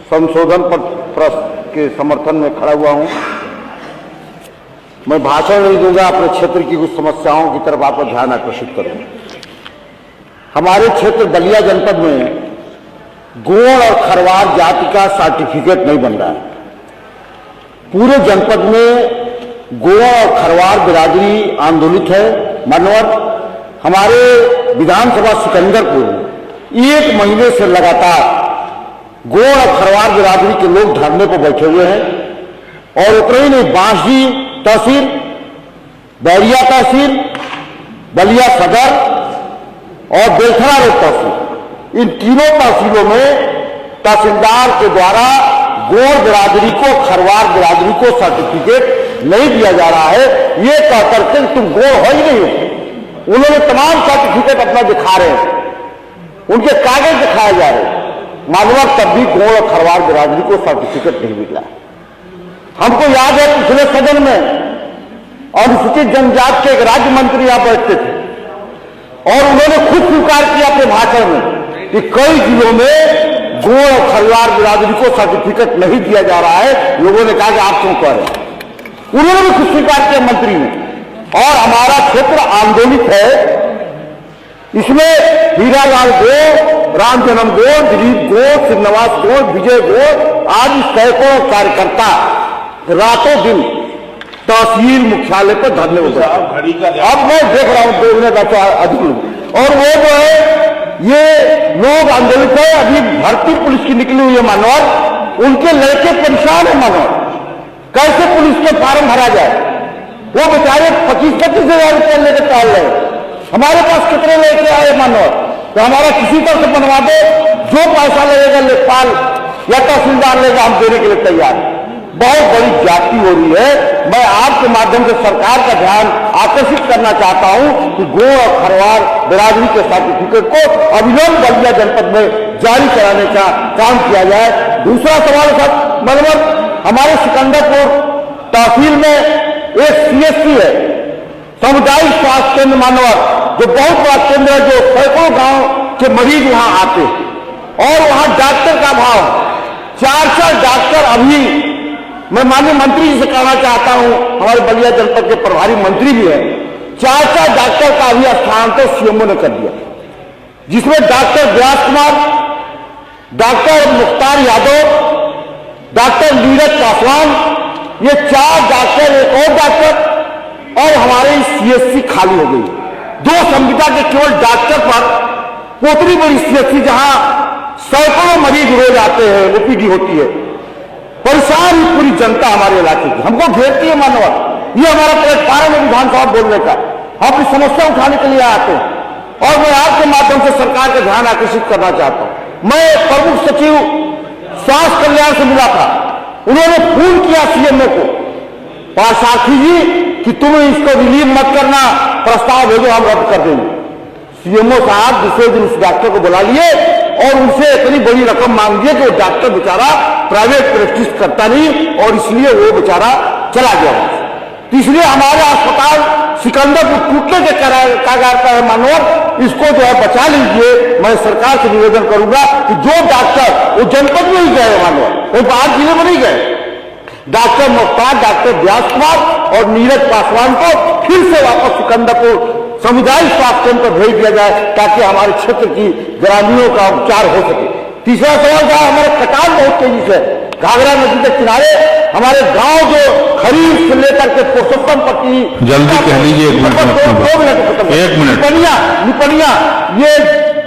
संशोधन पर प्रश्न के समर्थन में खड़ा हुआ हूं। मैं भाषण नहीं दूंगा, अपने क्षेत्र की कुछ समस्याओं की तरफ आपका ध्यान आकर्षित करूंगा। हमारे क्षेत्र बलिया जनपद में गोंड और खरवार जाति का सर्टिफिकेट नहीं बन रहा है। पूरे जनपद में गोंड और खरवार बिरादरी आंदोलित है। मानवर हमारे विधानसभा सिकंदरपुर एक महीने से लगातार गोंड और खरवार बिरादरी के लोग धरने पर बैठे हुए हैं और उतने ही नहीं, बांसी तहसील, बैरिया तहसील, बलिया सदर और बेलथरा रोड तहसील, इन तीनों तहसीलों में तहसीलदार के द्वारा गोंड बिरादरी को, खरवार बिरादरी को सर्टिफिकेट नहीं दिया जा रहा है। ये कहकर के तुम गोंड हो ही नहीं हो। उन्होंने तमाम सर्टिफिकेट अपना दिखा रहे हैं, उनके कागज दिखाए जा रहे हैं, मालूम तब भी गोंड और खरवार बिरादरी को सर्टिफिकेट नहीं मिला। हमको याद है पिछले सदन में अनुसूचित जनजाति के एक राज्य मंत्री यहां बैठते थे और उन्होंने खुद स्वीकार किया अपने भाषण में कि कई जिलों में गोंड और खरवार बिरादरी को सर्टिफिकेट नहीं दिया जा रहा है। लोगों ने कहा कि आप क्यों कह रहे हैं? उन्होंने भी खुद स्वीकार किया मंत्री ने। और हमारा क्षेत्र आंदोलित है, इसमें हीरालाल गोंड, राम जन्म गोंड, दिलीप गोंड, श्रीनिवास गोंड, विजय गोंड आदि सैकड़ों कार्यकर्ता रातों दिन तहसील मुख्यालय पर धरने उतरे। अब मैं देख रहा हूं 2 मिनट अधिक लोग, और वो जो है ये लोग आंदोलित है। अभी भर्ती पुलिस की निकली हुई है मानवर, उनके लड़के परेशान है मानवर, कैसे पुलिस के फार्म भरा जाए? वो बेचारे 25-25 हजार रुपया लेकर टहल रहे। हमारे पास कितने लेके आए मानवर? तो हमारा किसी तरह से बनवा दे, जो पैसा लगेगा लेखपाल या तहसीलदार लेगा, हम देने के लिए तैयार हैं। बहुत बड़ी जाति हो रही है। मैं आपके माध्यम से सरकार का ध्यान आकर्षित करना चाहता हूं कि गोंड और खरवार बिरादरी के सर्टिफिकेट को अविलंब बलिया जनपद में जारी कराने का काम किया जाए। दूसरा सवाल सर मनोहर, हमारे सिकंदरपुर तहसील में एक CSC है, सामुदायिक स्वास्थ्य केंद्र मानवर, जो बहुत बड़ा केंद्र है, जो सैकड़ों गांव के मरीज वहां आते हैं और वहां डॉक्टर का अभाव है। 4 डॉक्टर अभी मैं माननीय मंत्री जी से कहना चाहता हूं, हमारे बलिया जनपद के प्रभारी मंत्री भी हैं, 4 डॉक्टर का अभी स्थानांतरण CMO ने कर दिया, जिसमें डॉक्टर व्यास कुमार, डॉक्टर मुख्तार यादव, डॉक्टर नीरज पासवान, ये 4 डॉक्टर, एक और डॉक्टर, और हमारे CSC खाली हो गई। 2 संविदा के केवल डॉक्टर पर उतनी बड़ी CSC जहां सैकड़ों मरीज रोज आते हैं, OPD होती है। परेशान पूरी जनता हमारे इलाके की हमको घेरती है मानवर। ये हमारा प्लेटफार्म है विधानसभा बोलने का, हम अपनी समस्या उठाने के लिए आते हैं और मैं आपके माध्यम से सरकार का ध्यान आकर्षित करना चाहता हूं। मैं प्रमुख सचिव स्वास्थ्य कल्याण से मिला था, उन्होंने फोन किया CMO को, पासाखी जी कि तुम इसको रिलीव मत करना, प्रस्ताव भेजो, हम रद्द कर देंगे। CMO साहब दूसरे दिन उस डॉक्टर को बुला लिए और उनसे इतनी बड़ी रकम मांग दी कि वो डॉक्टर बेचारा प्राइवेट प्रैक्टिस करता नहीं और इसलिए वो बेचारा चला गया। इसलिए हमारे अस्पताल सिकंदरपुर टूटने के कगार पर है मानवर, इसको जो है बचा लीजिए। मैं सरकार से निवेदन करूंगा कि जो डॉक्टर वो जनपद में ही गए मानवर, वो बाहर जिले में नहीं गए, डॉक्टर मुख्तार, डॉक्टर व्यास कुमार और नीरज पासवान को फिर से वापस सिकंदरपुर सामुदायिक स्वास्थ्य केंद्र पर भेज दिया जाए ताकि हमारे क्षेत्र की ग्रामीणों का उपचार हो सके। तीसरा सवाल था, हमारे कटान बहुत तेजी से घाघरा नदी के किनारे हमारे गांव जो खरीफ से लेकर के पुरुषोत्तमपट्टी, जल्दी कह लीजिए, 1 मिनट, निपनिया, ये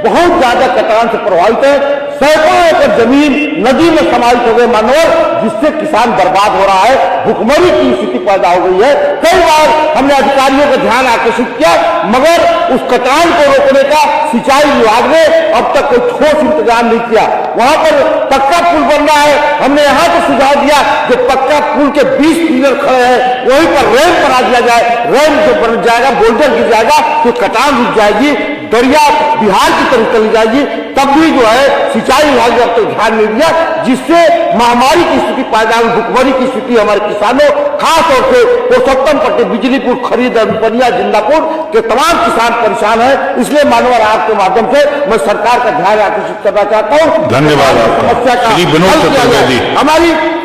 बहुत ज्यादा कटान से प्रभावित है। सैकड़ों एकड़ जमीन नदी में समाहित हो गए मानवर, जिससे किसान बर्बाद हो रहा है, भुखमरी की स्थिति पैदा हो गई है। कई बार हमने अधिकारियों का ध्यान आकर्षित किया, मगर उस कटान को रोकने का सिंचाई विभाग ने अब तक कोई ठोस इंतजाम नहीं किया। वहां पर पक्का पुल बन रहा है, हमने यहां तो सुझाव दिया कि पक्का पुल के 20 पिलर खड़े हैं, वहीं पर रैंप बना दिया जाए। रैंप जो बन जाएगा, बोल्डर गिर जाएगा तो कटान रुक जाएगी, दरिया बिहार की तरफ चली जाएगी। तब भी जो है सिंचाई विभाग ने अब तक ध्यान नहीं दिया, जिससे महामारी की स्थिति पैदा हुई, भुखमरी की स्थिति हमारे किसानों खास तौर से पुरुषोत्तम पट्टी, बिजलीपुर, खरीद, रुपनिया, जिंदापुर के तमाम किसान परेशान है। इसलिए मानव आयोग के माध्यम से मैं सरकार का ध्यान आकर्षित करना चाहता हूँ। धन्यवाद। समस्या का श्री विनोद हल किया जाए। चतुर्वेदी। हमारी